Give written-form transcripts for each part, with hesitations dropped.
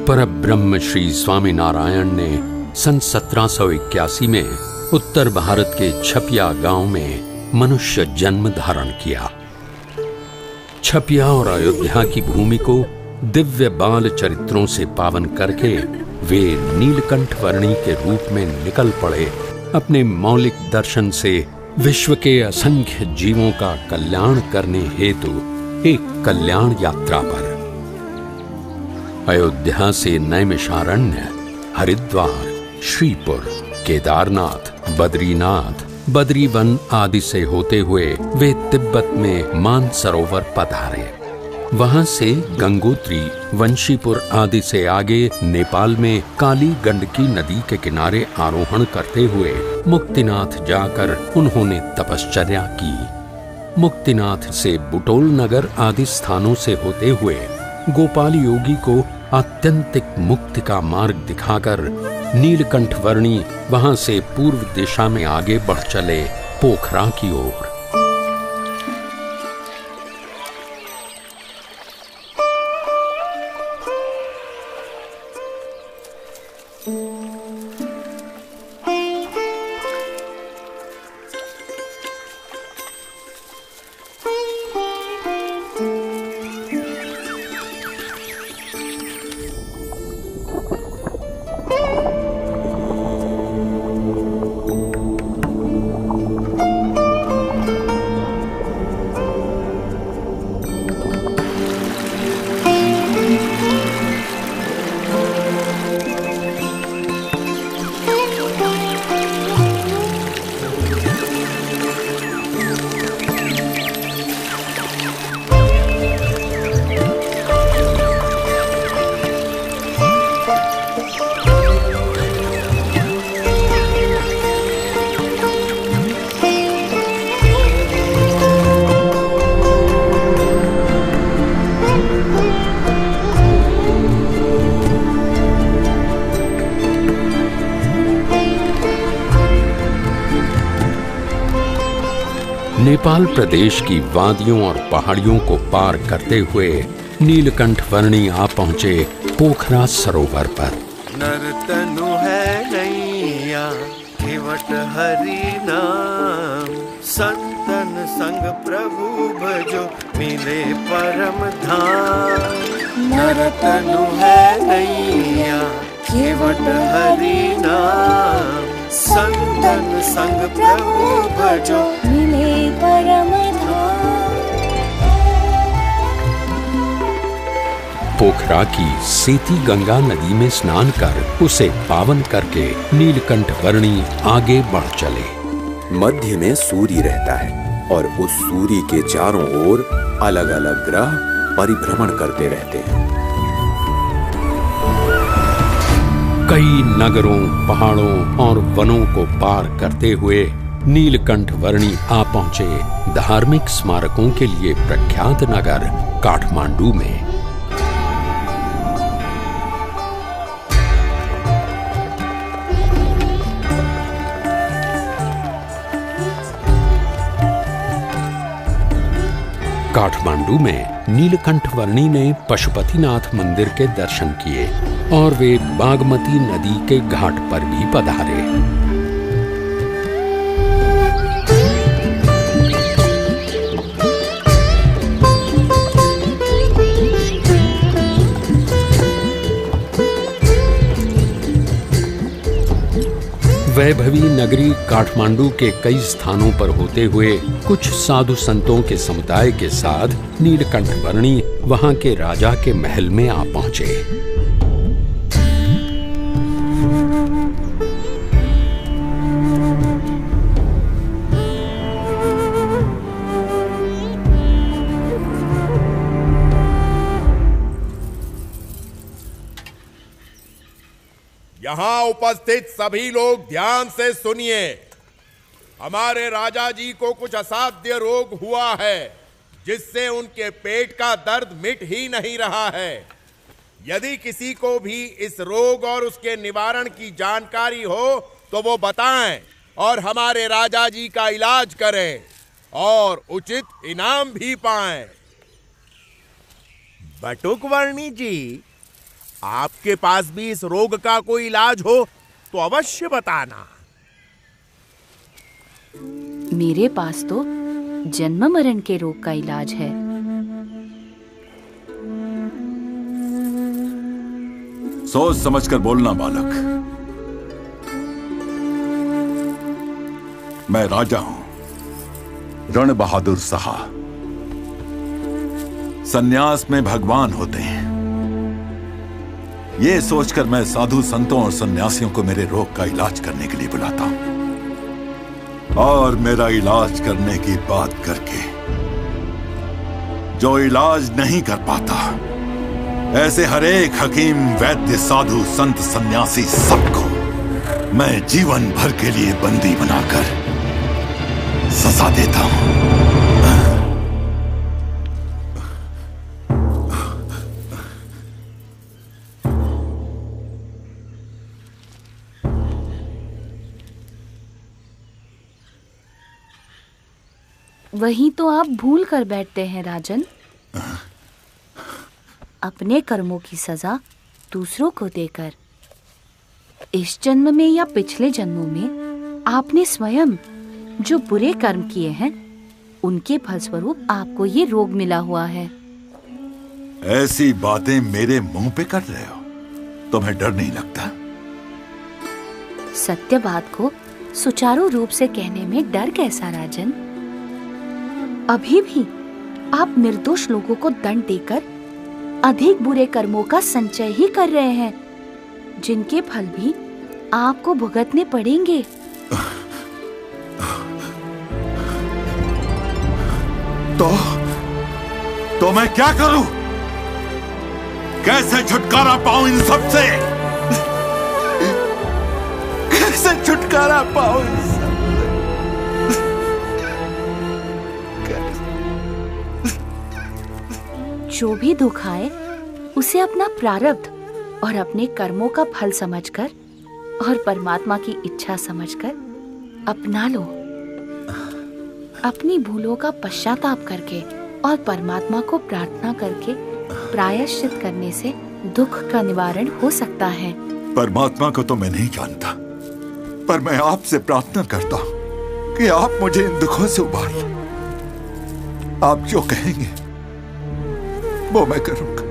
परब्रह्म श्री स्वामीनारायण ने सन 1781 में उत्तर भारत के छपिया गांव में मनुष्य जन्म धारण किया। छपिया और अयोध्या की भूमि को दिव्य बाल चरित्रों से पावन करके वे नीलकंठ वर्णी के रूप में निकल पड़े अपने मौलिक दर्शन से विश्व के असंख्य जीवों का कल्याण करने हेतु एक कल्याण यात्रा पर। अयोध्या से नैमिषारण्य, हरिद्वार, श्रीपुर, केदारनाथ, बद्रीनाथ, बद्रीवन आदि से होते हुए वे तिब्बत में मानसरोवर पधारे। वहां से गंगोत्री, वंशीपुर आदि से आगे नेपाल में काली गंडकी नदी के किनारे आरोहण करते हुए मुक्तिनाथ जाकर उन्होंने तपश्चर्या की। मुक्तिनाथ से बुटोल नगर आदि स्थानों से होते हुए गोपाल योगी को आत्यंतिक मुक्ति का मार्ग दिखाकर नीलकंठ वर्णी वहां से पूर्व दिशा में आगे बढ़ चले पोखरा की ओर। नेपाल प्रदेश की वादियों और पहाड़ियों को पार करते हुए नीलकंठ वर्णी आ पहुंचे पोखरा सरोवर पर। नरतनु है नैया केवट हरि नाम, संतन संग प्रभु भजो मिले परम धाम। नरतनु है नैया केवट हरि नाम, संतन संग प्रभु भजो मिले परम धाम। पोखरा की सेती गंगा नदी में स्नान कर उसे पावन करके नीलकंठ वर्णी आगे बढ़ चले। मध्य में सूर्य रहता है और उस सूर्य के चारों ओर अलग अलग ग्रह परिभ्रमण करते रहते हैं। कई नगरों, पहाड़ों और वनों को पार करते हुए नीलकंठ वर्णी आ पहुंचे धार्मिक स्मारकों के लिए प्रख्यात नगर काठमांडू में। काठमांडू में नीलकंठ वर्णी ने पशुपतिनाथ मंदिर के दर्शन किए और वे बागमती नदी के घाट पर भी पधारे। वैभवी नगरी काठमांडू के कई स्थानों पर होते हुए कुछ साधु संतों के समुदाय के साथ नीलकंठ वर्णी वहां के राजा के महल में आ पहुंचे। यहाँ उपस्थित सभी लोग ध्यान से सुनिए। हमारे राजा जी को कुछ असाध्य रोग हुआ है, जिससे उनके पेट का दर्द मिट ही नहीं रहा है। यदि किसी को भी इस रोग और उसके निवारण की जानकारी हो तो वो बताएं और हमारे राजा जी का इलाज करें और उचित इनाम भी पाएं। बटुक वर्णी जी, आपके पास भी इस रोग का कोई इलाज हो तो अवश्य बताना। मेरे पास तो जन्म मरण के रोग का इलाज है। सोच समझकर बोलना बालक। मैं राजा हूं, रण बहादुर साहा। सन्यास में भगवान होते हैं। ये सोचकर मैं साधु संतों और सन्यासियों को मेरे रोग का इलाज करने के लिए बुलाता हूं, और मेरा इलाज करने की बात करके जो इलाज नहीं कर पाता, ऐसे हर एक हकीम, वैद्य, साधु, संत, सन्यासी सबको मैं जीवन भर के लिए बंदी बनाकर सजा देता हूं। वहीं तो आप भूल कर बैठते हैं राजन। अपने कर्मों की सजा दूसरों को देकर इस जन्म में या पिछले जन्मों में आपने स्वयं जो बुरे कर्म किए हैं, उनके फलस्वरूप आपको ये रोग मिला हुआ है। ऐसी बातें मेरे मुंह पे कर रहे हो, तुम्हें डर नहीं लगता? सत्य बात को सुचारू रूप से कहने में डर कैसा राजन? अभी भी आप निर्दोष लोगों को दंड देकर अधिक बुरे कर्मों का संचय ही कर रहे हैं, जिनके फल भी आपको भुगतने पड़ेंगे। तो मैं क्या करूं? कैसे छुटकारा पाऊं इन सब से? कैसे छुटकारा पाऊं इन सब से? जो भी दुख आए उसे अपना प्रारब्ध और अपने कर्मों का फल समझकर और परमात्मा की इच्छा समझकर अपना लो। अपनी भूलों का पश्चाताप करके और परमात्मा को प्रार्थना करके प्रायश्चित करने से दुख का निवारण हो सकता है। परमात्मा को तो मैं नहीं जानता, पर मैं आपसे प्रार्थना करता हूं कि आप मुझे इन दुखों से उबारिए। आप जो कहेंगे वो मैं करूंगा।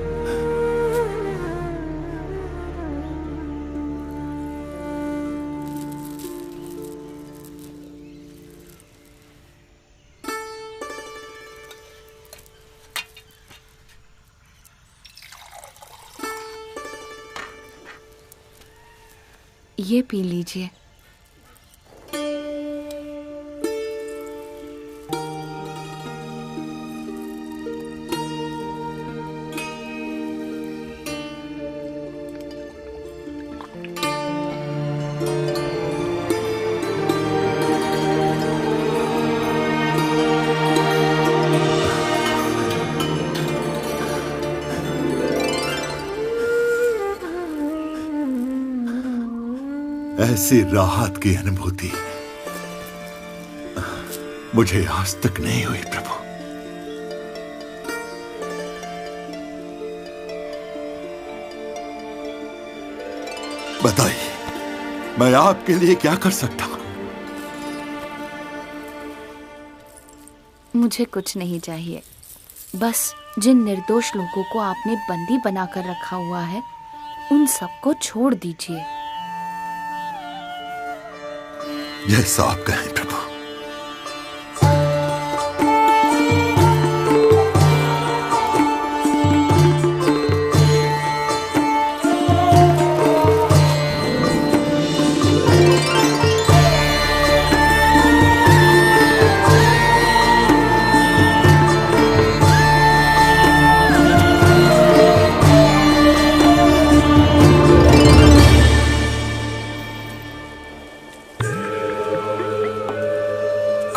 ये पी लीजिए। ऐसी राहत की अनुभूति मुझे आज तक नहीं हुई प्रभु। बताइए, मैं आपके लिए क्या कर सकता हूं? मुझे कुछ नहीं चाहिए, बस जिन निर्दोष लोगों को आपने बंदी बनाकर रखा हुआ है, उन सबको छोड़ दीजिए। जैसा आप कहें प्रभु।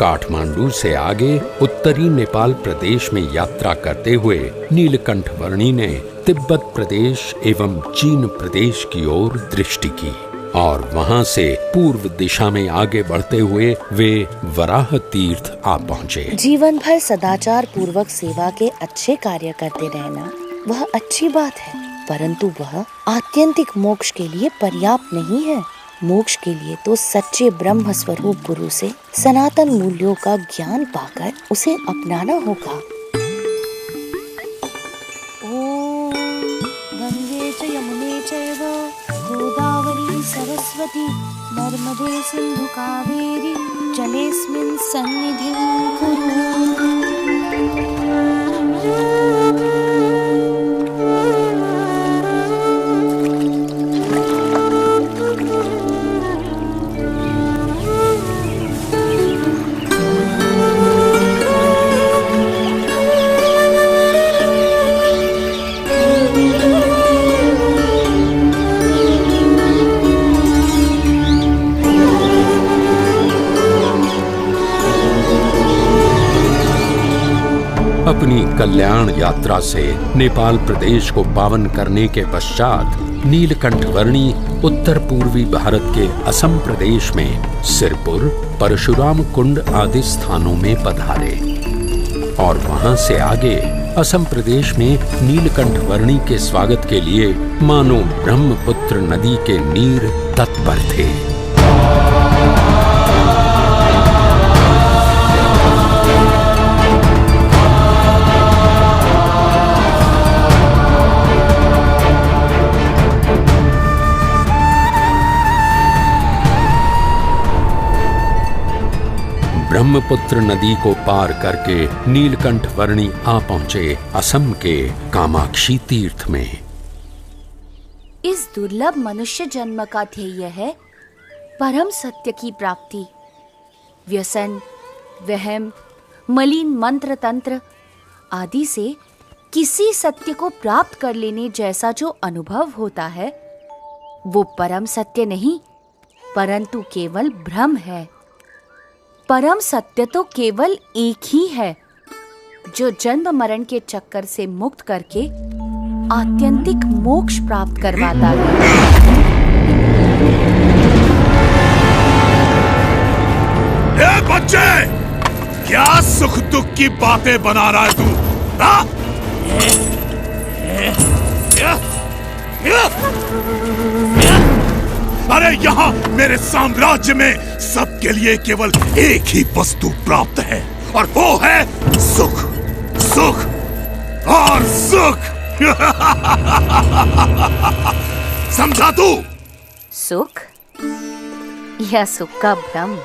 काठमांडू से आगे उत्तरी नेपाल प्रदेश में यात्रा करते हुए नीलकंठ वर्णी ने तिब्बत प्रदेश एवं चीन प्रदेश की ओर दृष्टि की और वहां से पूर्व दिशा में आगे बढ़ते हुए वे वराह तीर्थ आ पहुँचे। जीवन भर सदाचार पूर्वक सेवा के अच्छे कार्य करते रहना वह अच्छी बात है, परंतु वह आत्यंतिक मोक्ष के लिए पर्याप्त नहीं है। मोक्ष के लिए तो सच्चे ब्रह्म स्वरूप गुरु से सनातन मूल्यों का ज्ञान पाकर उसे अपनाना होगा। ओम गंगे च यमुने चैव गोदावरी सरस्वती नर्मदे सिंधु कावेरी जलेस्मिन् सन्निधिं कुरु। अपनी कल्याण यात्रा से नेपाल प्रदेश को पावन करने के पश्चात नीलकंठ वर्णी उत्तर पूर्वी भारत के असम प्रदेश में सिरपुर, परशुराम कुंड आदि स्थानों में पधारे और वहां से आगे असम प्रदेश में नीलकंठ वर्णी के स्वागत के लिए मानो ब्रह्मपुत्र नदी के नीर तत्पर थे। ब्रह्मपुत्र नदी को पार करके नीलकंठ वर्णी आ पहुंचे असम के कामाक्षी तीर्थ में। इस दुर्लभ मनुष्य जन्म का ध्येय है परम सत्य की प्राप्ति। व्यसन, वहम, मलिन मंत्र तंत्र आदि से किसी सत्य को प्राप्त कर लेने जैसा जो अनुभव होता है वो परम सत्य नहीं परंतु केवल भ्रम है। परम सत्य तो केवल एक ही है जो जन्म मरण के चक्कर से मुक्त करके आत्यंतिक मोक्ष प्राप्त करवाता है। ए बच्चे, क्या सुख दुख की बातें बना रहा है तू? अरे यहाँ मेरे साम्राज्य में सबके लिए केवल एक ही वस्तु प्राप्त है और वो है सुख, सुख और सुख। समझा तू? सुख या सुख का भ्रम?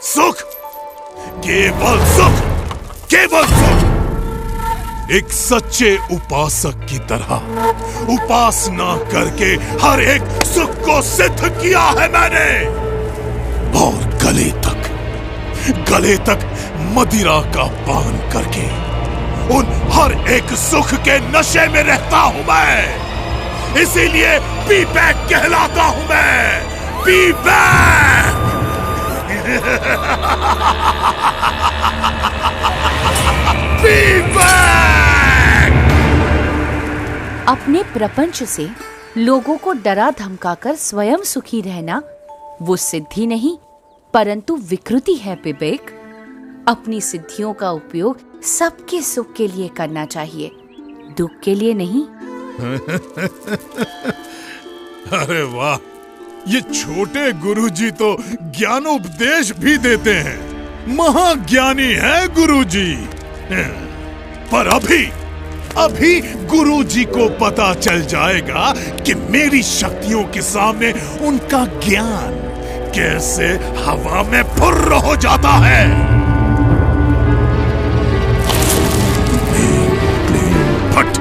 सुख, केवल सुख, केवल सुख। एक सच्चे उपासक की तरह उपासना करके हर एक सुख को सिद्ध किया है मैंने और गले तक मदिरा का पान करके उन हर एक सुख के नशे में रहता हूं मैं। इसीलिए पी बैक कहलाता हूं मैं, पी बैक। P back. अपने प्रपंच से लोगों को डरा धमकाकर स्वयं सुखी रहना वो सिद्धि नहीं परंतु विकृति है विवेक। अपनी सिद्धियों का उपयोग सबके सुख के लिए करना चाहिए, दुख के लिए नहीं। अरे वाह, ये छोटे गुरुजी तो ज्ञानोपदेश भी देते हैं। महाज्ञानी है गुरुजी। पर अभी गुरुजी को पता चल जाएगा कि मेरी शक्तियों के सामने उनका ज्ञान कैसे हवा में फुर्र हो जाता है। फट।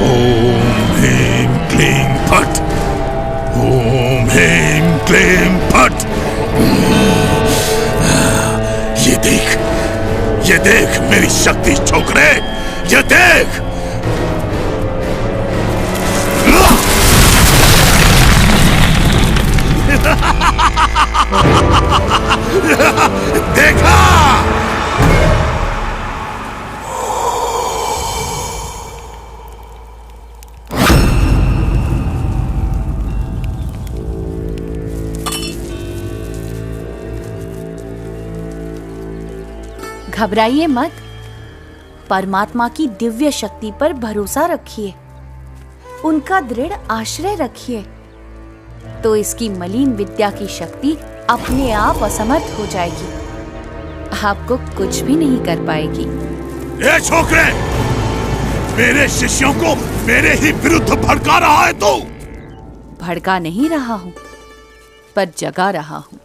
ओम ह्रीं क्लीं फट। ओम ह्रीं क्लीं फट। ये देख मेरी शक्ति छोकरे, ये देख। देखा? घबराइए मत, परमात्मा की दिव्य शक्ति पर भरोसा रखिए। उनका दृढ़ आश्रय रखिए, तो इसकी मलिन विद्या की शक्ति अपने आप असमर्थ हो जाएगी, आपको कुछ भी नहीं कर पाएगी। ये छोकरे, मेरे शिष्यों को मेरे ही विरुद्ध भड़का रहा है तू? भड़का नहीं रहा हूं, पर जगा रहा हूं,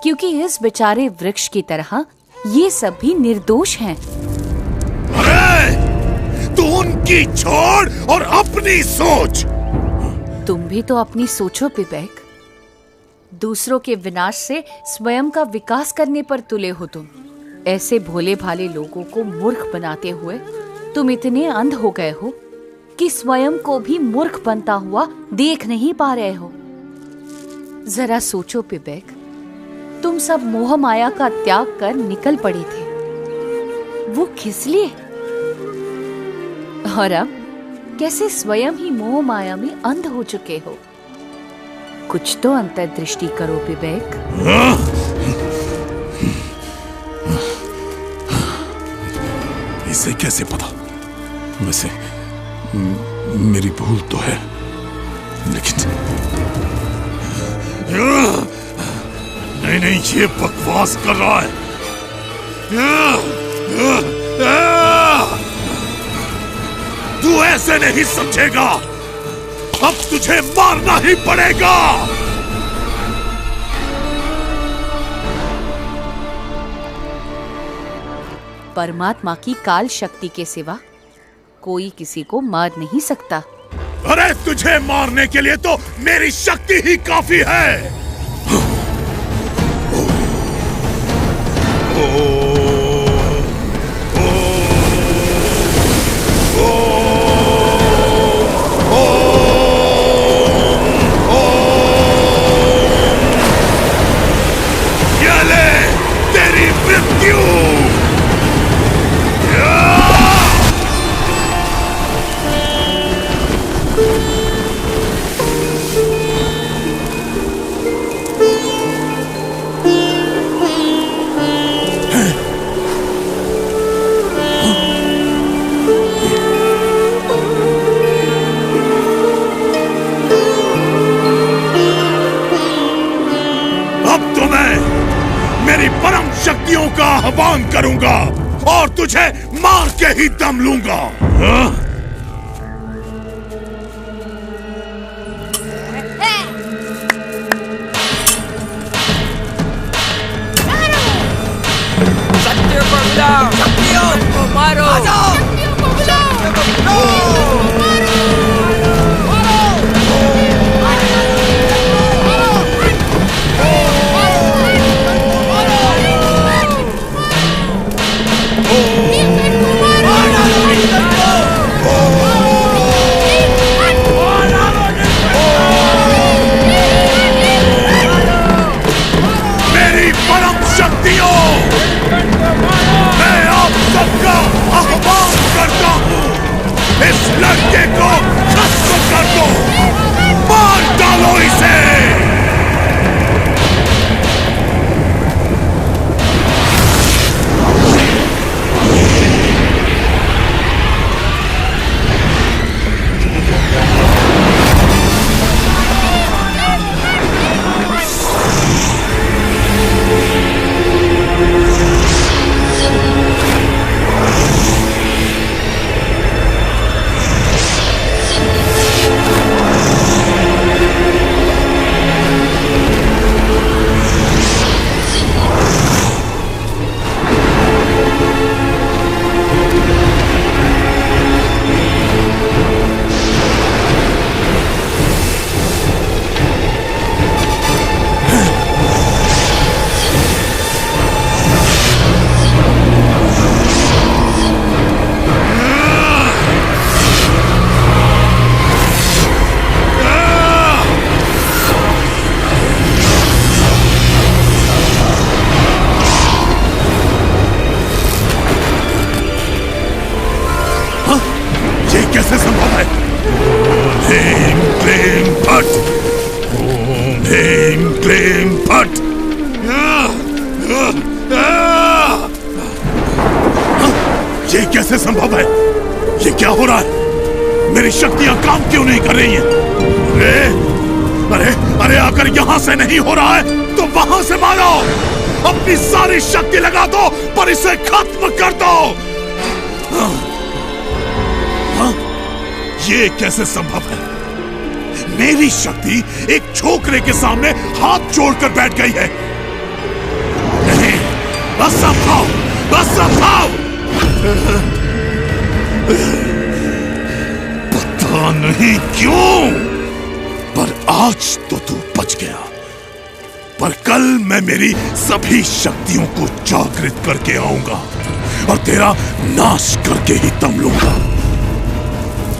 क्योंकि इस बेचारे वृक्ष की तरह ये सब भी निर्दोष हैं। अरे, तू उनकी छोड़ और अपनी सोच। तुम भी तो अपनी सोचो पिबेक। दूसरों के विनाश से स्वयं का विकास करने पर तुले हो तुम। ऐसे भोले भाले लोगों को मूर्ख बनाते हुए तुम इतने अंध हो गए हो कि स्वयं को भी मूर्ख बनता हुआ देख नहीं पा रहे हो। जरा सोचो पिबेक, तुम सब मोह माया का त्याग कर निकल पड़े थे, वो किस लिए? और अब कैसे स्वयं ही मोह माया में अंध हो चुके हो? कुछ तो अंतर्दृष्टि करो पिबेक। इसे कैसे पता? वैसे मेरी भूल तो है, लेकिन नहीं, ये बकवास कर रहा है। तू ऐसे नहीं समझेगा, अब तुझे मारना ही पड़ेगा। परमात्मा की काल शक्ति के सिवा कोई किसी को मार नहीं सकता। अरे, तुझे मारने के लिए तो मेरी शक्ति ही काफी है। ये ले तेरी मृत्यु। शक्तियों का आह्वान करूंगा और तुझे मार के ही दम लूंगा। शक्तियों को बुलाओ, शक्तियों को मारो, शक्तियों को बुलाओ। मैं आप सबका आह्वान करता हूँ, इस लड़के को खत्म कर दो, मार डालो इसे। कैसे संभव है? भीम क्लीम फट, ओम भीम क्लीम फट। ये कैसे संभव है? ये क्या हो रहा है? मेरी शक्तियां काम क्यों नहीं कर रही हैं? अरे अरे अगर यहां से नहीं हो रहा है तो वहां से मारो। अपनी सारी शक्ति लगा दो पर इसे खत्म कर दो। हाँ? ये कैसे संभव है? मेरी शक्ति एक छोकरे के सामने हाथ जोड़कर बैठ गई है। नहीं, असंभव, असंभव। पता नहीं क्यों, पर आज तो तू बच गया। पर कल मैं मेरी सभी शक्तियों को जागृत करके आऊंगा और तेरा नाश करके ही दम लूंगा।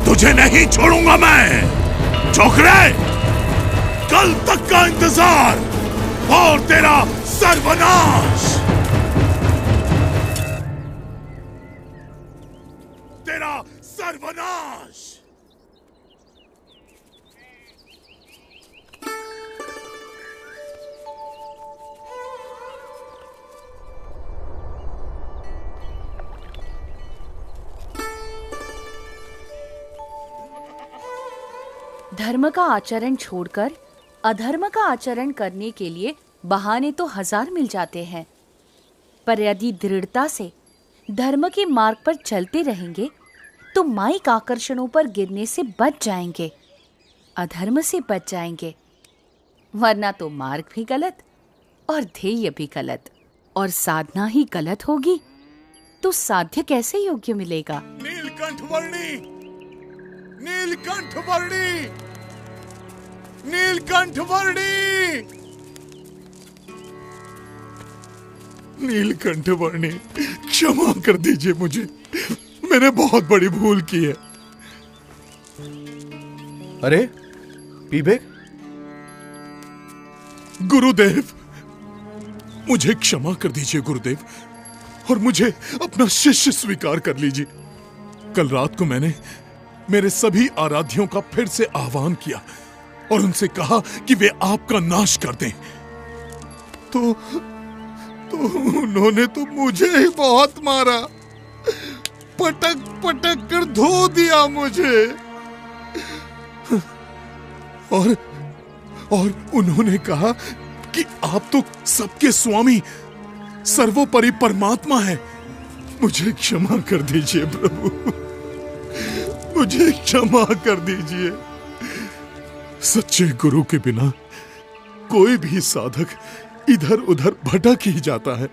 तुझे नहीं छोड़ूंगा मैं छोकरे। कल तक का इंतजार और तेरा सर्वनाश। तेरा सर्वनाश। धर्म का आचरण छोड़कर अधर्म का आचरण करने के लिए बहाने तो 1000 मिल जाते हैं, पर यदि दृढ़ता से धर्म के मार्ग पर चलते रहेंगे तो माइक आकर्षणों पर गिरने से बच जाएंगे, अधर्म से बच जाएंगे। वरना तो मार्ग भी गलत और ध्येय भी गलत, और साधना ही गलत होगी तो साध्य कैसे योग्य मिलेगा? नीलकंठ वर्णी, नीलकंठ वर्णी, नीलकंठ वर्णी, नीलकंठ वर्णी, क्षमा कर दीजिए मुझे, मैंने बहुत बड़ी भूल की है। अरे पीबेक, गुरुदेव, मुझे क्षमा कर दीजिए गुरुदेव, और मुझे अपना शिष्य स्वीकार कर लीजिए। कल रात को मैंने मेरे सभी आराध्यों का फिर से आह्वान किया और उनसे कहा कि वे आपका नाश कर दें, तो उन्होंने तो मुझे ही बहुत मारा, पटक पटक कर धो दिया मुझे। और उन्होंने कहा कि आप तो सबके स्वामी, सर्वोपरि परमात्मा है। मुझे क्षमा कर दीजिए प्रभु, मुझे क्षमा कर दीजिए। सच्चे गुरु के बिना कोई भी साधक इधर उधर भटक ही जाता है।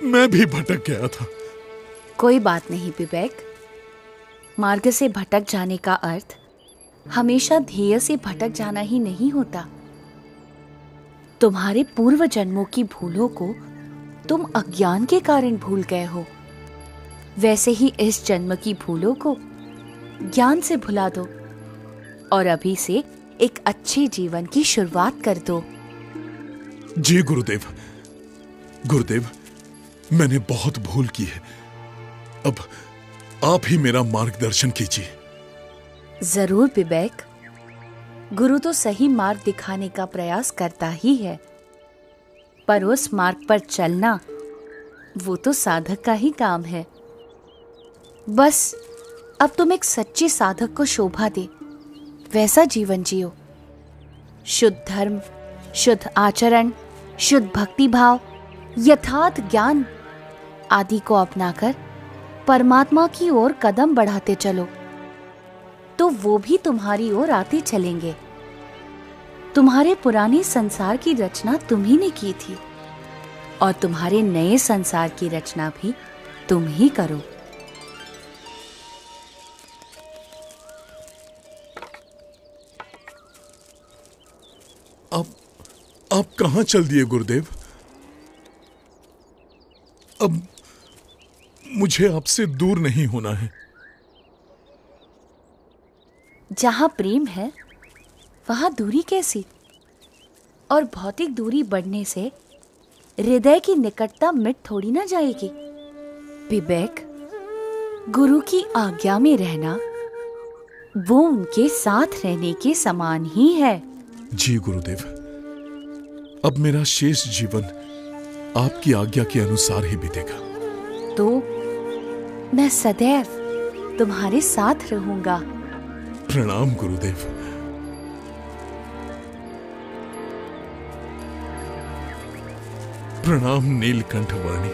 मैं भी भटक गया था। कोई बात नहीं विवेक, मार्ग से भटक जाने का अर्थ हमेशा ध्येय से भटक जाना ही नहीं होता। तुम्हारे पूर्व जन्मों की भूलों को तुम अज्ञान के कारण भूल गए हो, वैसे ही इस जन्म की भूलों को ज्ञान से भुला दो और अभी से एक अच्छे जीवन की शुरुआत कर दो। जी गुरुदेव, गुरुदेव, मैंने बहुत भूल की है। अब आप ही मेरा मार्गदर्शन कीजिए। जरूर विवेक, गुरु तो सही मार्ग दिखाने का प्रयास करता ही है, पर उस मार्ग पर चलना वो तो साधक का ही काम है। बस अब तुम एक सच्चे साधक को शोभा दे वैसा जीवन जियो। शुद्ध धर्म, शुद्ध आचरण, शुद्ध भक्ति भाव, यथार्थ ज्ञान आदि को अपनाकर परमात्मा की ओर कदम बढ़ाते चलो, तो वो भी तुम्हारी ओर आते चलेंगे। तुम्हारे पुराने संसार की रचना तुम ही ने की थी और तुम्हारे नए संसार की रचना भी तुम ही करो। आप कहां चल दिए गुरुदेव? अब मुझे आपसे दूर नहीं होना है। जहां प्रेम है वहां दूरी कैसी? और भौतिक दूरी बढ़ने से हृदय की निकटता मिट थोड़ी ना जाएगी। विवेक, गुरु की आज्ञा में रहना वो उनके साथ रहने के समान ही है। जी गुरुदेव, अब मेरा शेष जीवन आपकी आज्ञा के अनुसार ही बीतेगा। तो मैं सदैव तुम्हारे साथ रहूंगा। प्रणाम गुरुदेव। प्रणाम नीलकंठ वर्णी।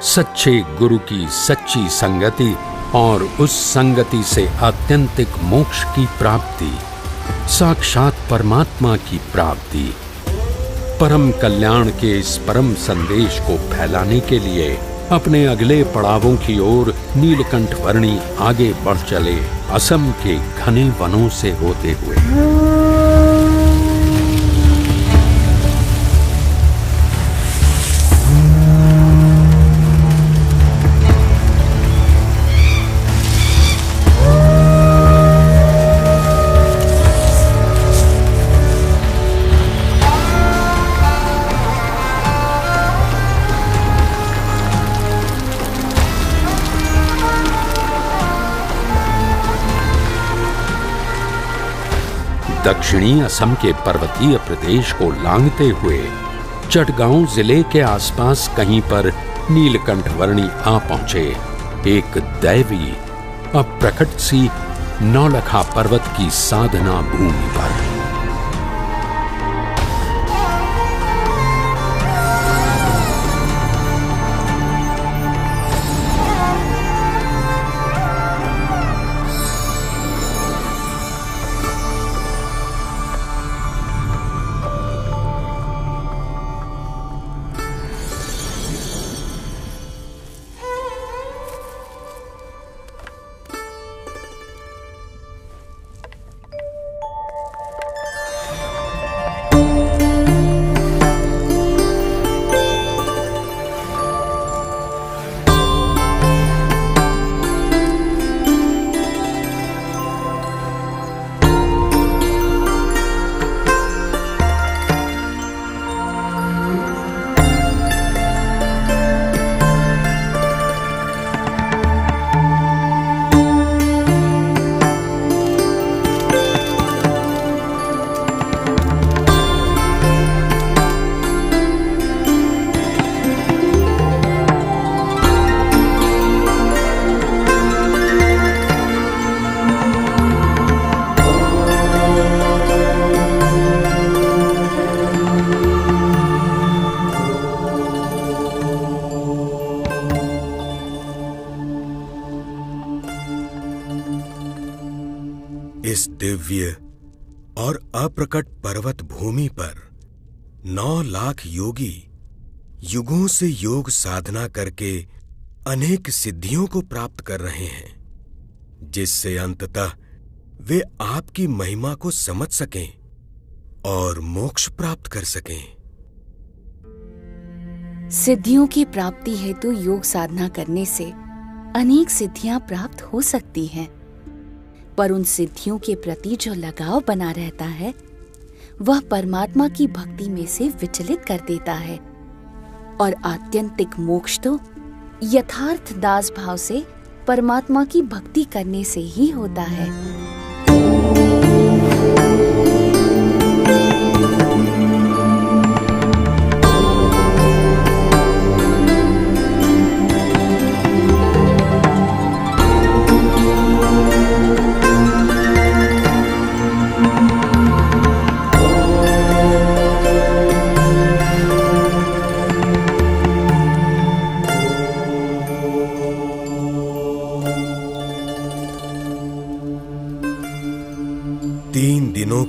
सच्चे गुरु की सच्ची संगति और उस संगति से आत्यंतिक मोक्ष की प्राप्ति, साक्षात परमात्मा की प्राप्ति, परम कल्याण के इस परम संदेश को फैलाने के लिए अपने अगले पड़ावों की ओर नीलकंठ वर्णी आगे बढ़ चले, असम के घने वनों से होते हुए। दक्षिणी असम के पर्वतीय प्रदेश को लांघते हुए चटगांव जिले के आसपास कहीं पर नीलकंठ वर्णी आ पहुंचे, एक दैवी अप्रकट सी नौलखा पर्वत की साधना भूमि पर। इस दिव्य और अप्रकट पर्वत भूमि पर 9 लाख योगी युगों से योग साधना करके अनेक सिद्धियों को प्राप्त कर रहे हैं, जिससे अंततः वे आपकी महिमा को समझ सकें और मोक्ष प्राप्त कर सकें। सिद्धियों की प्राप्ति हेतु योग साधना करने से अनेक सिद्धियां प्राप्त हो सकती हैं, पर उन सिद्धियों के प्रति जो लगाव बना रहता है वह परमात्मा की भक्ति में से विचलित कर देता है, और आत्यंतिक मोक्ष तो यथार्थ दास भाव से परमात्मा की भक्ति करने से ही होता है।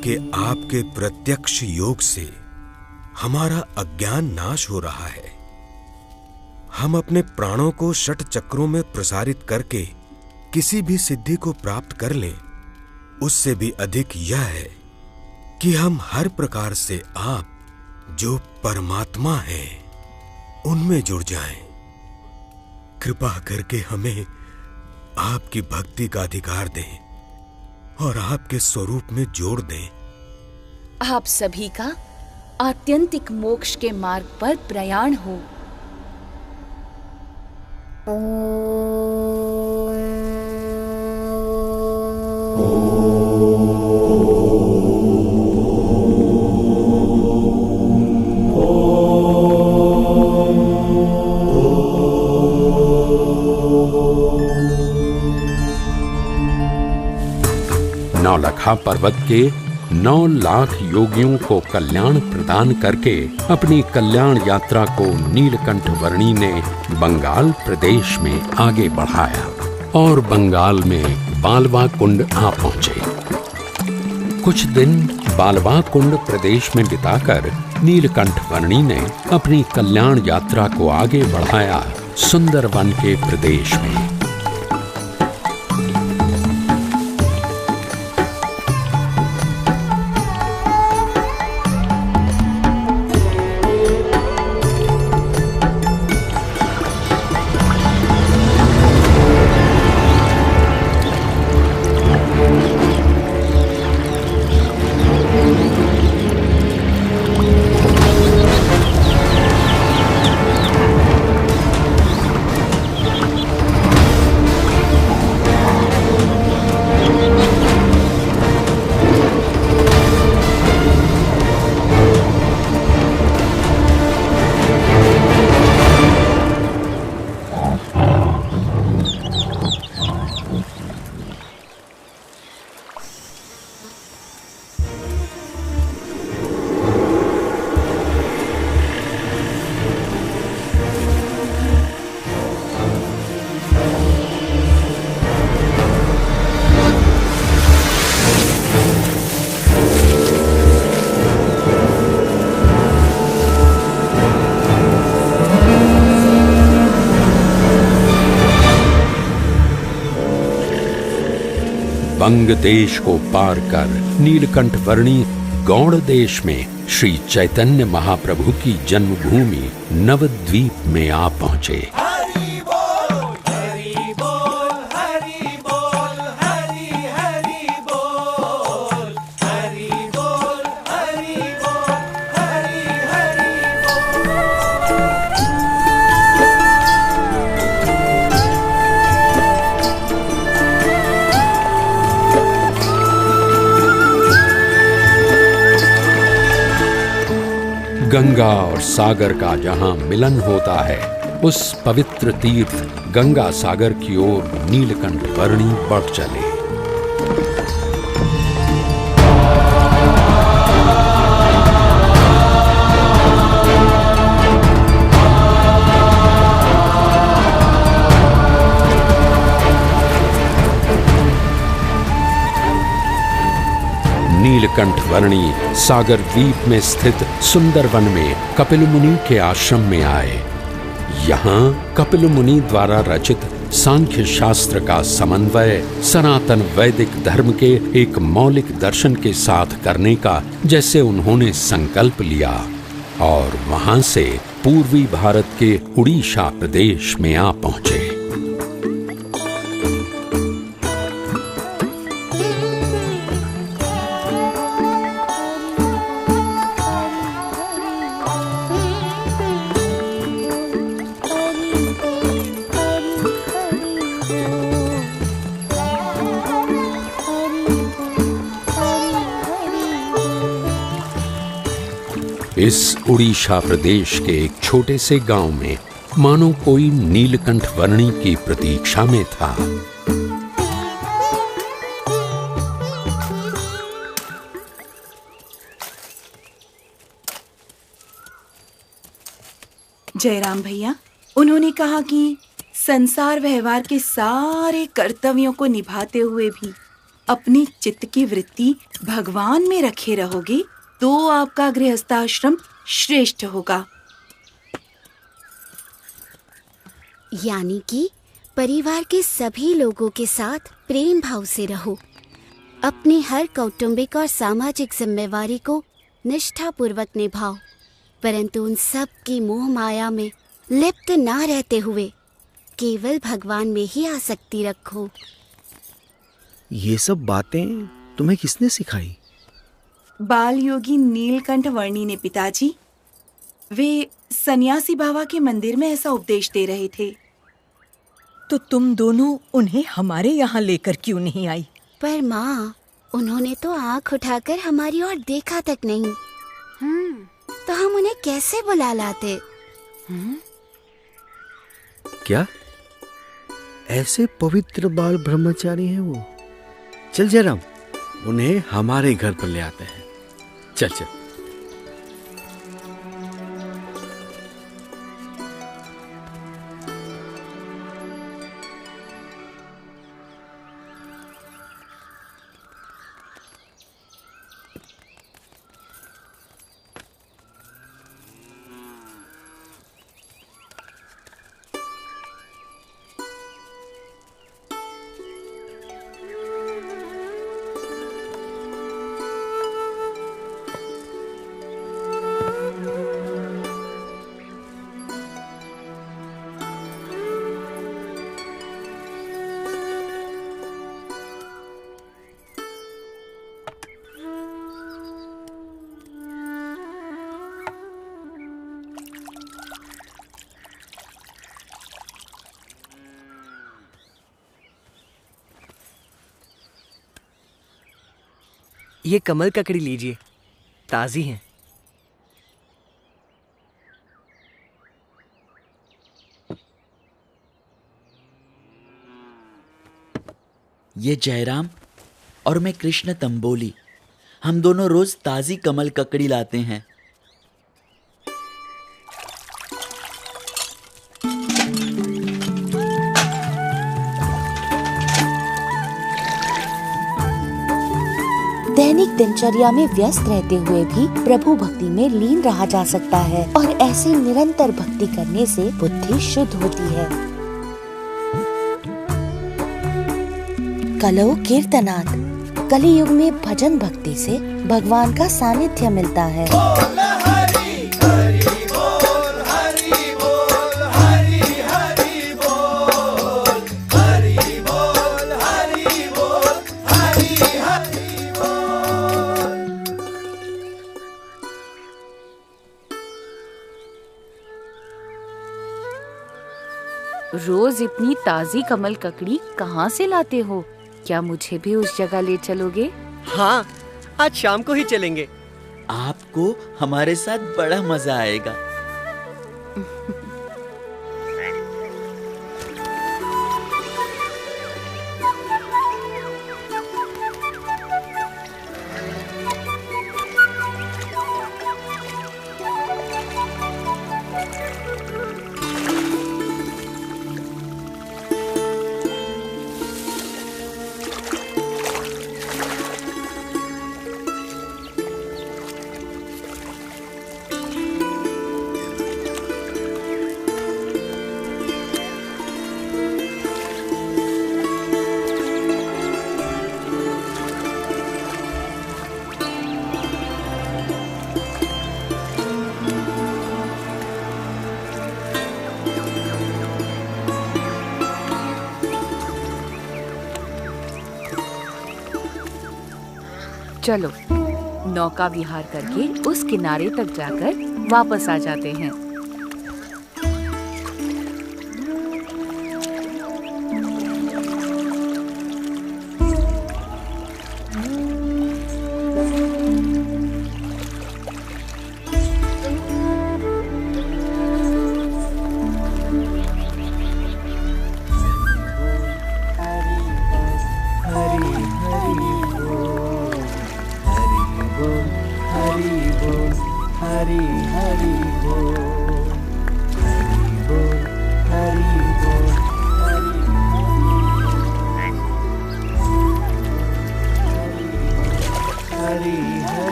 के आपके प्रत्यक्ष योग से हमारा अज्ञान नाश हो रहा है। हम अपने प्राणों को षट चक्रों में प्रसारित करके किसी भी सिद्धि को प्राप्त कर लें, उससे भी अधिक यह है कि हम हर प्रकार से आप जो परमात्मा हैं उनमें जुड़ जाएं। कृपा करके हमें आपकी भक्ति का अधिकार दें और आपके स्वरूप में जोड़ दें। आप सभी का आत्यंतिक मोक्ष के मार्ग पर प्रयाण हो। नौलखा पर्वत के 9 लाख योगियों को कल्याण प्रदान करके अपनी कल्याण यात्रा को नीलकंठ वर्णी ने बंगाल प्रदेश में आगे बढ़ाया और बंगाल में बालवा कुंड आ पहुंचे। कुछ दिन बालवा कुंड प्रदेश में बिताकर नीलकंठ वर्णी ने अपनी कल्याण यात्रा को आगे बढ़ाया सुंदरवन के प्रदेश में। बंग देश को पार कर नीलकंठ वर्णी गौड़ देश में श्री चैतन्य महाप्रभु की जन्मभूमि नवद्वीप में आ पहुंचे। गंगा और सागर का जहां मिलन होता है, उस पवित्र तीर्थ गंगा सागर की ओर नीलकंठ वर्णी बढ़ चले। नीलकंठ वर्णी सागर द्वीप में स्थित सुंदरवन में कपिल मुनि के आश्रम में आए। यहाँ कपिल मुनि द्वारा रचित सांख्य शास्त्र का समन्वय सनातन वैदिक धर्म के एक मौलिक दर्शन के साथ करने का जैसे उन्होंने संकल्प लिया और वहां से पूर्वी भारत के उड़ीसा प्रदेश में आ पहुंचे। इस उड़ीसा प्रदेश के एक छोटे से गांव में मानो कोई नीलकंठ वर्णी की प्रतीक्षा में था। जयराम भैया, उन्होंने कहा कि संसार व्यवहार के सारे कर्तव्यों को निभाते हुए भी अपनी चित्त की वृत्ति भगवान में रखे रहोगे तो आपका गृहस्थाश्रम श्रेष्ठ होगा। यानी कि परिवार के सभी लोगों के साथ प्रेम भाव से रहो, अपनी हर कौटुंबिक और सामाजिक जिम्मेवारी को निष्ठापूर्वक निभाओ, परंतु उन सब की मोह माया में लिप्त ना रहते हुए केवल भगवान में ही आसक्ति रखो। ये सब बातें तुम्हें किसने सिखाई? बाल योगी नीलकंठ वर्णी ने पिताजी। वे सन्यासी बाबा के मंदिर में ऐसा उपदेश दे रहे थे। तो तुम दोनों उन्हें हमारे यहाँ लेकर क्यों नहीं आई? पर माँ, उन्होंने तो आँख उठाकर हमारी ओर देखा तक नहीं। तो हम उन्हें कैसे बुला लाते? क्या ऐसे पवित्र बाल ब्रह्मचारी हैं वो? चल जयराम, उन्हें हमारे घर पर ले आते हैं। चल चल। ये कमल ककड़ी लीजिए, ताजी हैं। ये जयराम और मैं कृष्ण तंबोली, हम दोनों रोज ताजी कमल ककड़ी लाते हैं। दैनिक दिनचर्या में व्यस्त रहते हुए भी प्रभु भक्ति में लीन रहा जा सकता है और ऐसे निरंतर भक्ति करने से बुद्धि शुद्ध होती है। कलौ कीर्तनात्, कली युग में भजन भक्ति से भगवान का सानिध्य मिलता है। रोज इतनी ताजी कमल ककड़ी कहाँ से लाते हो? क्या मुझे भी उस जगह ले चलोगे? हाँ, आज शाम को ही चलेंगे। आपको हमारे साथ बड़ा मजा आएगा। चलो नौका विहार करके उस किनारे तक जाकर वापस आ जाते हैं।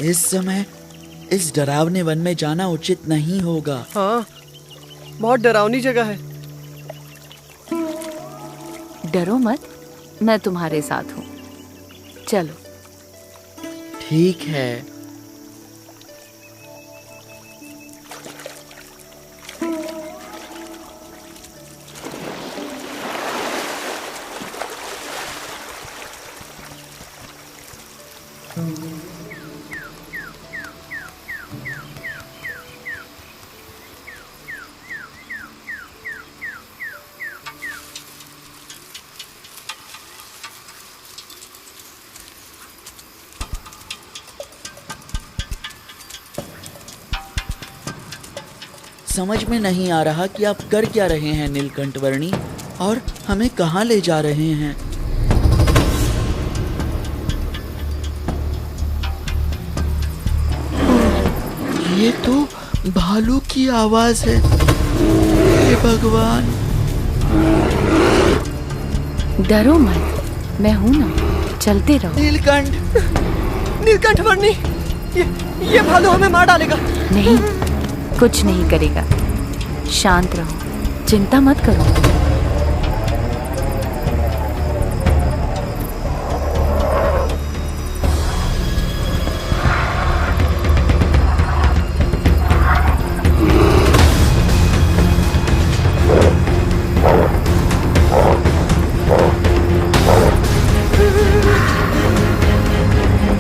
इस समय इस डरावने वन में जाना उचित नहीं होगा। हाँ, बहुत डरावनी जगह है। डरो मत, मैं तुम्हारे साथ हूँ। चलो। ठीक है। समझ में नहीं आ रहा कि आप कर क्या रहे हैं नीलकंठ वर्णी, और हमें कहाँ ले जा रहे हैं। ये तो भालू की आवाज है। हे भगवान। डरो मत, मैं हूं ना, चलते रहो। नीलकंठ, नीलकंठ वर्णी, ये भालू हमें मार डालेगा। नहीं, कुछ नहीं करेगा। शांत रहो, चिंता मत करो।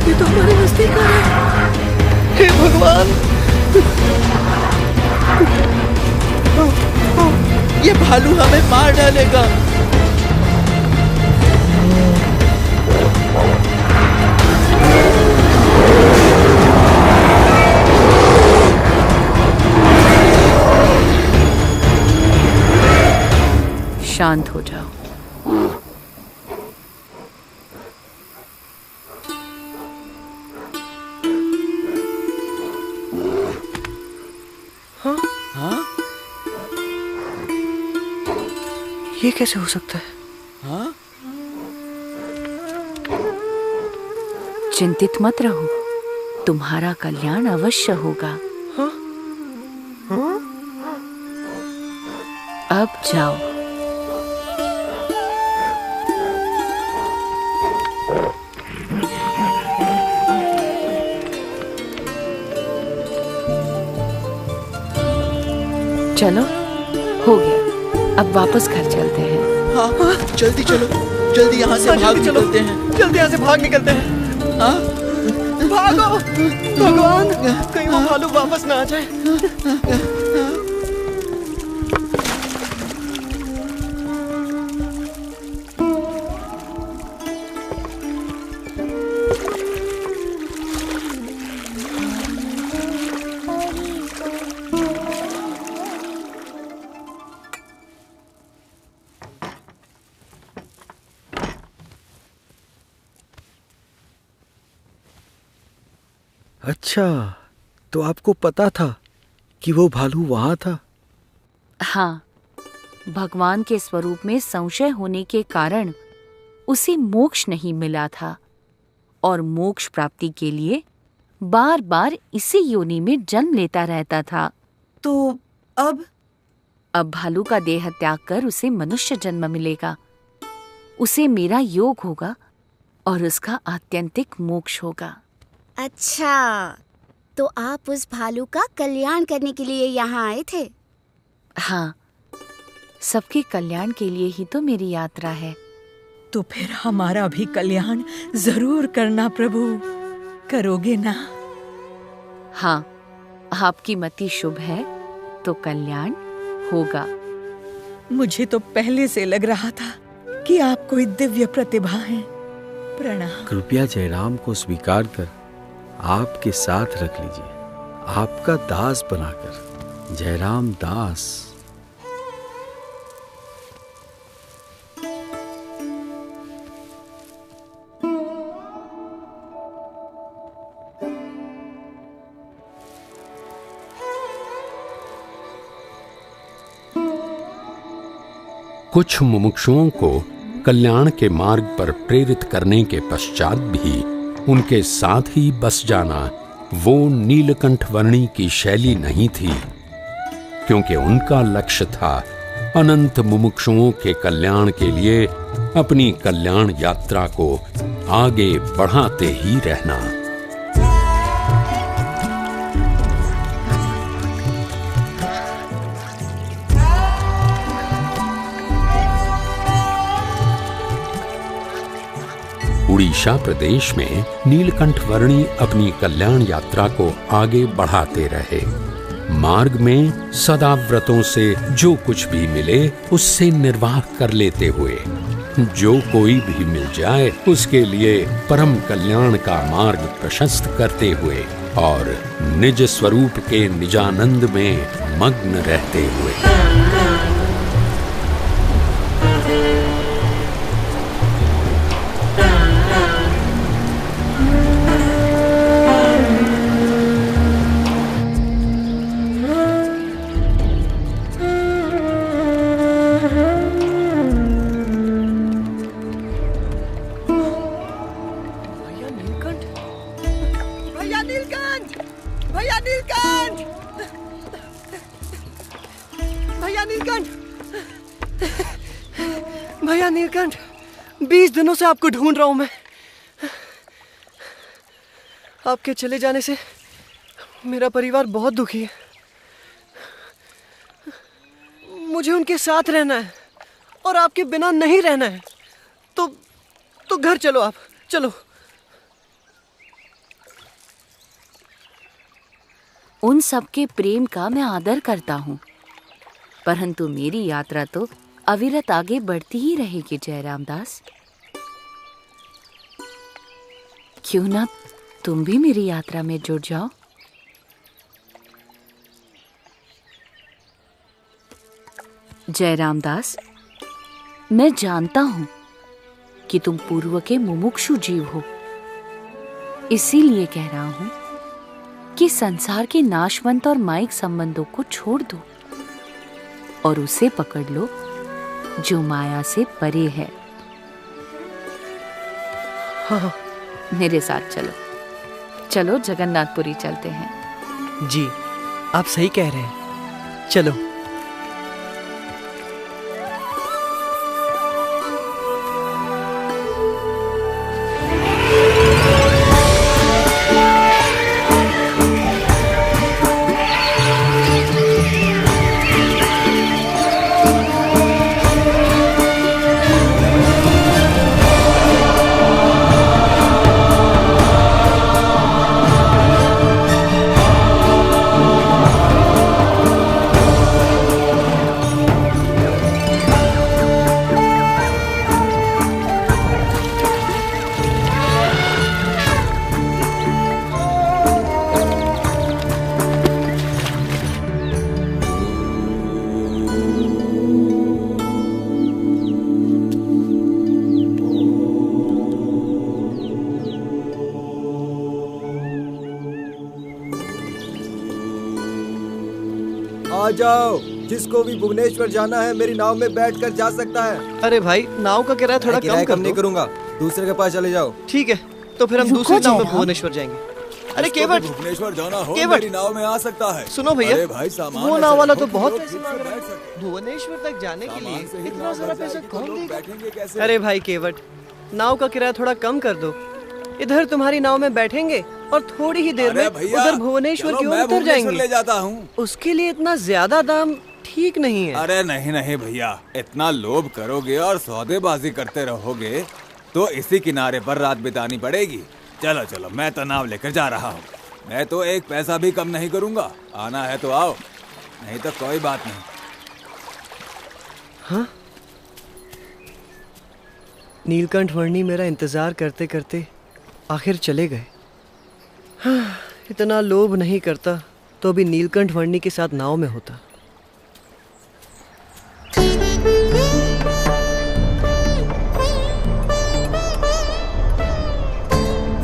ये तो हमारे नजदीक आ रहा है। हे भगवान, ये भालू हमें मार डालेगा। शांत हो जाओ। हाँ? ये कैसे हो सकता है? हाँ? चिंतित मत रहो, तुम्हारा कल्याण अवश्य होगा। हाँ? हाँ? अब जाओ। चलो, हो गया। अब वापस घर चलते हैं। हाँ, जल्दी चलो, जल्दी यहाँ से भाग निकलते हैं। जल्दी यहाँ से भाग निकलते हैं। हाँ? भागो भगवान, कहीं वो भालू वापस ना आ जाए। अच्छा, तो आपको पता था कि वो भालू वहां था? हाँ, भगवान के स्वरूप में संशय होने के कारण उसे मोक्ष नहीं मिला था और मोक्ष प्राप्ति के लिए बार बार इसी योनि में जन्म लेता रहता था। तो अब भालू का देह त्याग कर उसे मनुष्य जन्म मिलेगा। उसे मेरा योग होगा और उसका आत्यंतिक मोक्ष होगा। अच्छा, तो आप उस भालू का कल्याण करने के लिए यहाँ आए थे? हाँ, सबके कल्याण के लिए ही तो मेरी यात्रा है। तो फिर हमारा भी कल्याण जरूर करना प्रभु, करोगे ना? हाँ, आपकी मति शुभ है तो कल्याण होगा। मुझे तो पहले से लग रहा था कि आप कोई दिव्य प्रतिभा हैं। प्रणाम। कृपया जयराम को स्वीकार कर आपके साथ रख लीजिए, आपका दास बनाकर। जयराम दास। कुछ मुमुक्षुओं को कल्याण के मार्ग पर प्रेरित करने के पश्चात भी उनके साथ ही बस जाना वो नीलकंठ वर्णी की शैली नहीं थी, क्योंकि उनका लक्ष्य था अनंत मुमुक्षुओं के कल्याण के लिए अपनी कल्याण यात्रा को आगे बढ़ाते ही रहना। उड़ीसा प्रदेश में नीलकंठ वर्णी अपनी कल्याण यात्रा को आगे बढ़ाते रहे। मार्ग में सदा व्रतों से जो कुछ भी मिले उससे निर्वाह कर लेते हुए जो कोई भी मिल जाए उसके लिए परम कल्याण का मार्ग प्रशस्त करते हुए और निज स्वरूप के निजानंद में मग्न रहते हुए। भैया नीलकंठ, 20 दिनों से आपको ढूंढ रहा हूं मैं। आपके चले जाने से मेरा परिवार बहुत दुखी है। मुझे उनके साथ रहना है और आपके बिना नहीं रहना है। तो घर चलो, आप चलो। उन सबके प्रेम का मैं आदर करता हूँ, परंतु मेरी यात्रा तो अविरत आगे बढ़ती ही रहेगी जयराम दास। क्यों ना तुम भी मेरी यात्रा में जुड़ जाओ। जयराम दास, मैं जानता हूं कि तुम पूर्व के मुमुक्षु जीव हो, इसीलिए कह रहा हूं कि संसार के नाशवंत और मायिक संबंधों को छोड़ दो और उसे पकड़ लो जो माया से परे है। हाँ। मेरे साथ चलो, चलो जगन्नाथपुरी चलते हैं। जी, आप सही कह रहे हैं, चलो। आ जाओ, जिसको भी भुवनेश्वर जाना है मेरी नाव में बैठकर जा सकता है। अरे भाई, नाव का किराया थोड़ा कम नहीं करूंगा, दूसरे के पास चले जाओ। ठीक है, तो फिर हम दूसरी नाव में भुवनेश्वर जाएंगे। अरे केवट, भुवनेश्वर जाना हो मेरी नाव में आ सकता है। सुनो भैया, भाई वो नाव वाला तो बहुत पैसे मांग रहा है। भुवनेश्वर तक जाने के लिए इतना सारा पैसा कौन देगा? अरे भाई केवट, नाव का किराया थोड़ा कम कर दो। इधर तुम्हारी नाव में बैठेंगे और थोड़ी ही देर में उधर भुवनेश्वर की ओर उतर जाएंगे। ले जाता हूँ। उसके लिए इतना ज्यादा दाम ठीक नहीं है। अरे नहीं नहीं भैया, इतना लोभ करोगे और सौदेबाजी करते रहोगे तो इसी किनारे पर रात बितानी पड़ेगी। चलो चलो, मैं तो नाव लेकर जा रहा हूँ। मैं तो एक पैसा भी कम नहीं करूँगा। आना है तो आओ, नहीं तो कोई बात नहीं। हाँ? नीलकंठ वर्णी मेरा इंतजार करते करते आखिर चले गए। हाँ, इतना लोभ नहीं करता तो भी नीलकंठ वर्णी के साथ नाव में होता।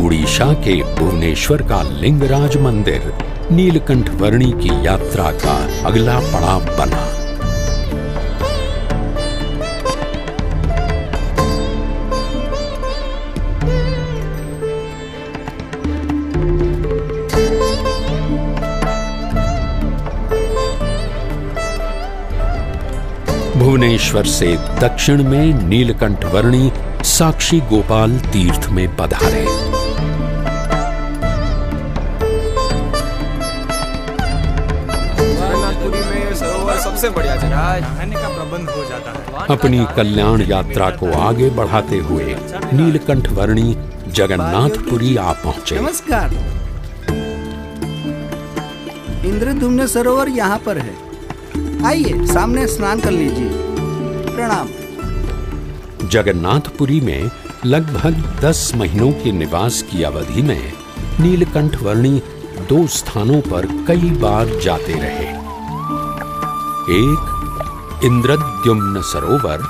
उड़ीसा के भुवनेश्वर का लिंगराज मंदिर नीलकंठ वर्णी की यात्रा का अगला पड़ाव बना। भुवनेश्वर से दक्षिण में नीलकंठ वर्णी साक्षी गोपाल तीर्थ में पधारे। सबसे बढ़िया जगह रहने का प्रबंध हो जाता है। अपनी कल्याण यात्रा को आगे बढ़ाते हुए नीलकंठ वर्णी जगन्नाथपुरी आ पहुंचे। नमस्कार। इंद्रद्युम्न सरोवर यहाँ पर है, आइए सामने स्नान कर लीजिए। प्रणाम। जगन्नाथपुरी में लगभग 10 महीनों के निवास की अवधि में नीलकंठ वर्णी 2 स्थानों पर कई बार जाते रहे। एक इंद्रद्युम्न सरोवर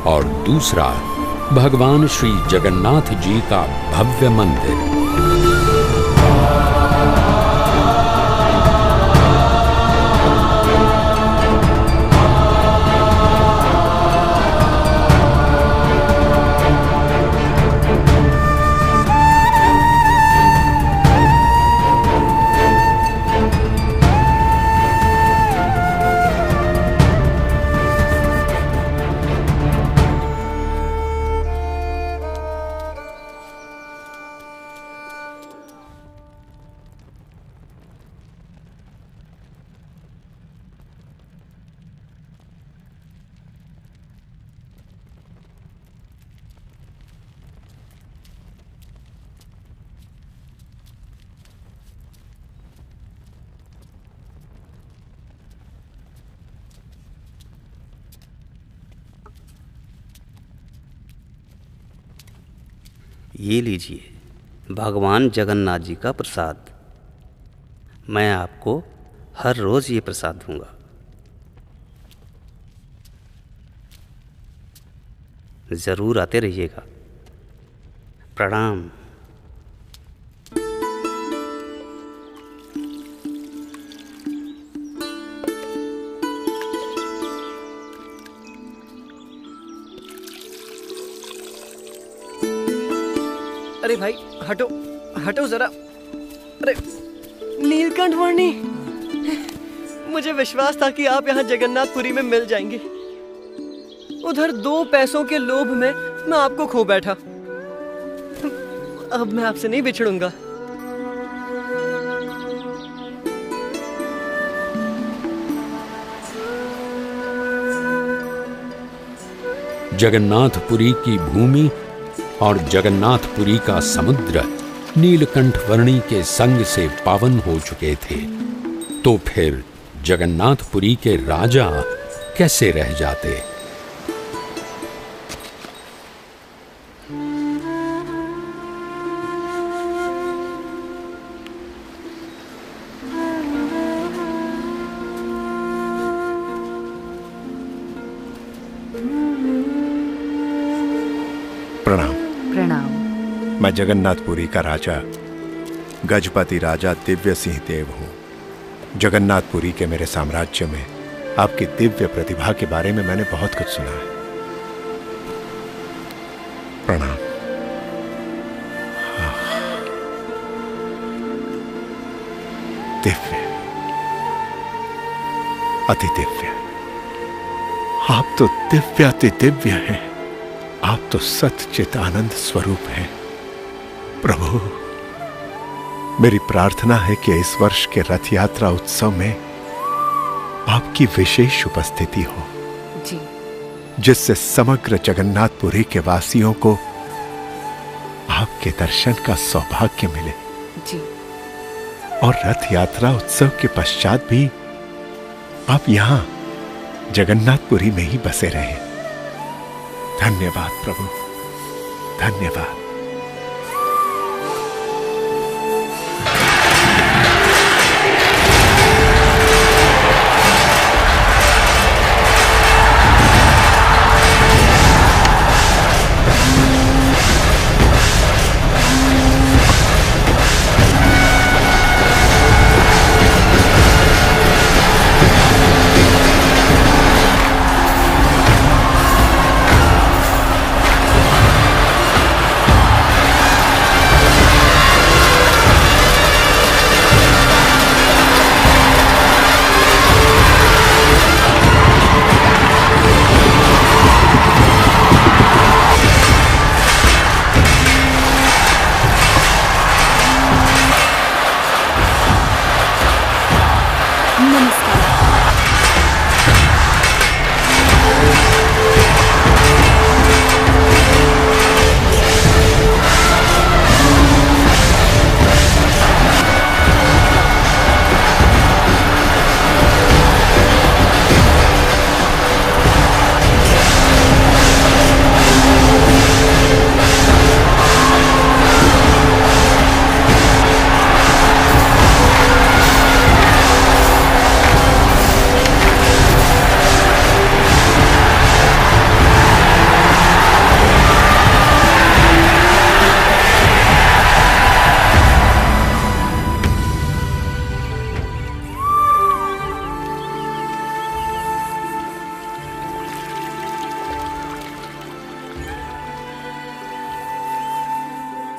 और दूसरा भगवान श्री जगन्नाथ जी का भव्य मंदिर। ये लीजिए भगवान जगन्नाथ जी का प्रसाद। मैं आपको हर रोज ये प्रसाद दूंगा। जरूर आते रहिएगा। प्रणाम। अरे भाई हटो हटो जरा। अरे नीलकंठ वर्णी, मुझे विश्वास था कि आप यहाँ जगन्नाथपुरी में मिल जाएंगे। उधर 2 पैसों के लोभ में मैं आपको खो बैठा। अब मैं आपसे नहीं बिछड़ूंगा। जगन्नाथपुरी की भूमि और जगन्नाथपुरी का समुद्र नीलकंठ वर्णी के संग से पावन हो चुके थे, तो फिर जगन्नाथपुरी के राजा कैसे रह जाते। प्रणाम। प्रणाम। मैं जगन्नाथपुरी का राजा गजपति राजा दिव्य सिंह देव हूँ। जगन्नाथपुरी के मेरे साम्राज्य में आपकी दिव्य प्रतिभा के बारे में मैंने बहुत कुछ सुना है। प्रणाम। दिव्य, अति दिव्य। आप तो दिव्य अति दिव्य हैं। आप तो सच्चित आनंद स्वरूप हैं। प्रभु, मेरी प्रार्थना है कि इस वर्ष के रथ यात्रा उत्सव में आपकी विशेष उपस्थिति हो जी, जिससे समग्र जगन्नाथपुरी के वासियों को आपके दर्शन का सौभाग्य मिले जी। और रथ यात्रा उत्सव के पश्चात भी आप यहां जगन्नाथपुरी में ही बसे रहें। धन्यवाद प्रभु, धन्यवाद।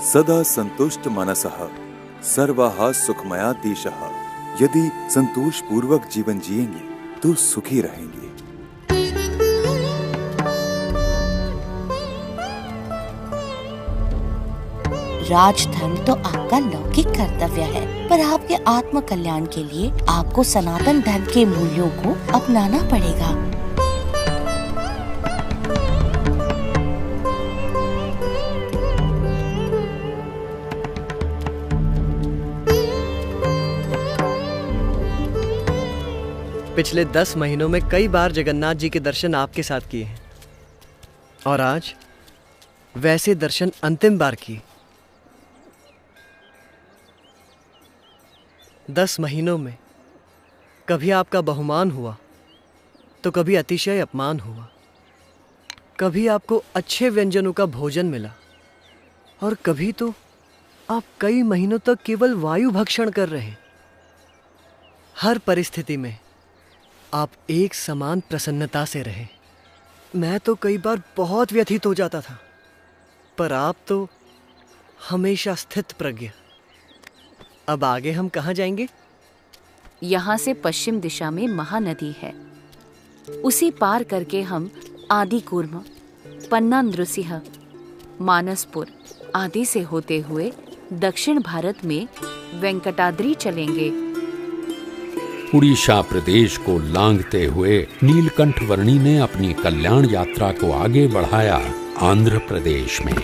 सदा संतुष्ट मनसः सर्वाः सुखमया दिशः। यदि संतोष पूर्वक जीवन जिएंगे तो सुखी रहेंगे। राजधर्म तो आपका लौकिक कर्तव्य है, पर आपके आत्म कल्याण के लिए आपको सनातन धर्म के मूल्यों को अपनाना पड़ेगा। पिछले 10 महीनों में कई बार जगन्नाथ जी के दर्शन आपके साथ किए हैं और आज वैसे दर्शन अंतिम बार किए। 10 महीनों में कभी आपका बहुमान हुआ तो कभी अतिशय अपमान हुआ, कभी आपको अच्छे व्यंजनों का भोजन मिला और कभी तो आप कई महीनों तक केवल वायु भक्षण कर रहे। हर परिस्थिति में आप एक समान प्रसन्नता से रहे। मैं तो कई बार बहुत व्यथित हो जाता था, पर आप तो हमेशा स्थित प्रज्ञ। अब आगे हम कहाँ जाएंगे? यहाँ से पश्चिम दिशा में महानदी है, उसी पार करके हम आदिकूर्म, पन्ना नृसिंह, मानसपुर आदि से होते हुए दक्षिण भारत में वेंकटाद्रि चलेंगे। उड़ीसा प्रदेश को लांघते हुए नीलकंठ वर्णी ने अपनी कल्याण यात्रा को आगे बढ़ाया आंध्र प्रदेश में।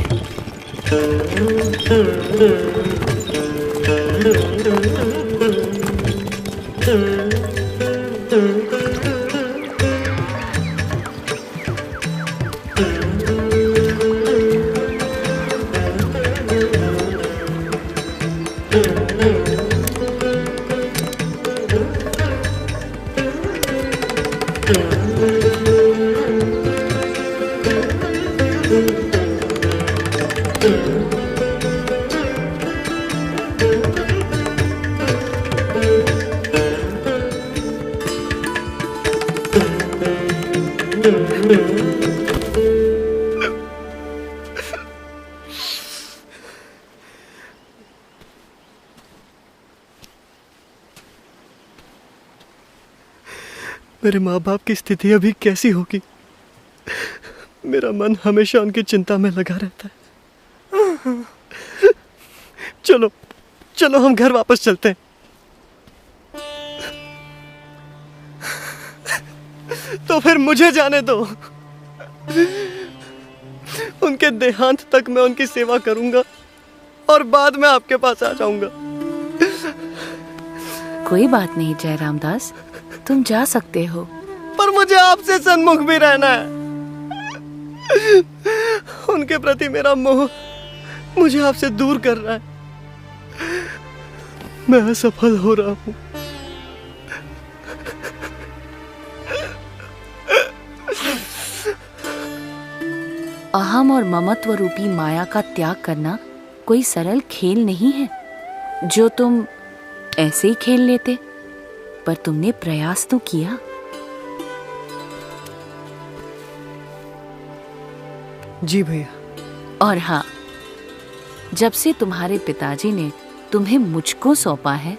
मेरे माँ बाप की स्थिति अभी कैसी होगी? मेरा मन हमेशा उनकी चिंता में लगा रहता है। चलो चलो हम घर वापस चलते हैं। तो फिर मुझे जाने दो। उनके देहांत तक मैं उनकी सेवा करूंगा और बाद में आपके पास आ जाऊंगा। कोई बात नहीं जयराम दास, तुम जा सकते हो। पर मुझे आपसे सन्मुख भी रहना है। उनके प्रति मेरा मोह मुझे आपसे दूर कर रहा है। मैं असफल हो रहा हूं। अहम और ममत्व रूपी माया का त्याग करना कोई सरल खेल नहीं है जो तुम ऐसे ही खेल लेते, पर तुमने प्रयास तो किया। जी भैया। और हाँ, जब से तुम्हारे पिताजी ने तुम्हें मुझको सौंपा है,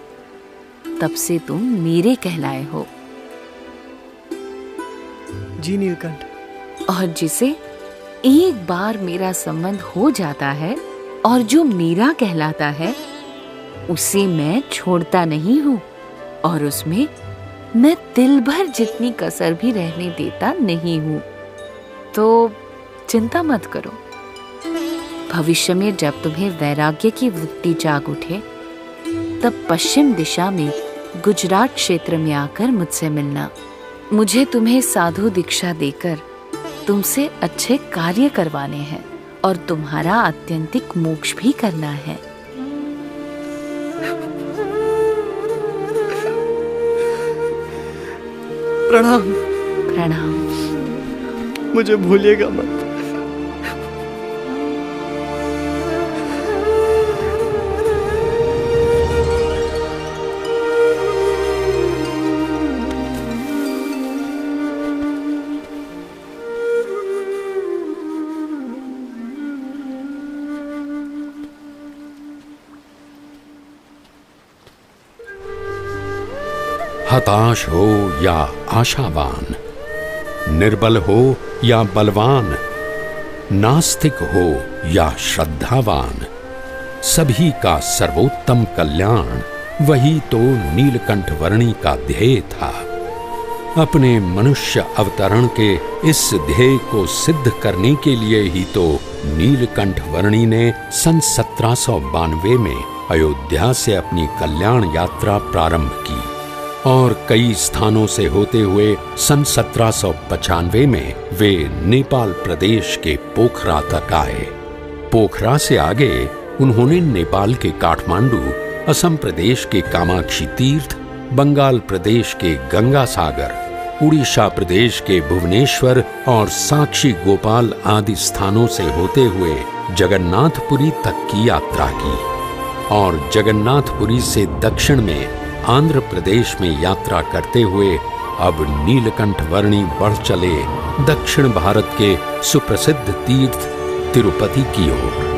तब से तुम मेरे कहलाए हो। जी नीलकंठ। और जिसे एक बार मेरा संबंध हो जाता है और जो मेरा कहलाता है, उसे मैं छोड़ता नहीं हूँ और उसमें मैं तिल भर जितनी कसर भी रहने देता नहीं हूँ। तो चिंता मत करो। भविष्य में जब तुम्हें वैराग्य की वृत्ति जाग उठे, तब पश्चिम दिशा में गुजरात क्षेत्र में आकर मुझसे मिलना। मुझे तुम्हें साधु दीक्षा देकर तुमसे अच्छे कार्य करवाने हैं और तुम्हारा आत्यंतिक मोक्ष भी करना है। प्रणाम। प्रणाम। मुझे भूलिएगा मत। हताश हो या आशावान, निर्बल हो या बलवान, नास्तिक हो या श्रद्धावान, सभी का सर्वोत्तम कल्याण वही तो नीलकंठ वर्णी का ध्येय था। अपने मनुष्य अवतरण के इस ध्येय को सिद्ध करने के लिए ही तो नीलकंठ वर्णी ने सन 1792 में अयोध्या से अपनी कल्याण यात्रा प्रारंभ की और कई स्थानों से होते हुए सन 1795 में वे नेपाल प्रदेश के पोखरा तक आए। पोखरा से आगे उन्होंने नेपाल के काठमांडू, असम प्रदेश के कामाक्षी तीर्थ, बंगाल प्रदेश के गंगा सागर, उड़ीसा प्रदेश के भुवनेश्वर और साक्षी गोपाल आदि स्थानों से होते हुए जगन्नाथपुरी तक की यात्रा की और जगन्नाथपुरी से दक्षिण में आंध्र प्रदेश में यात्रा करते हुए अब नीलकंठ वर्णी बढ़ चले दक्षिण भारत के सुप्रसिद्ध तीर्थ तिरुपति की ओर।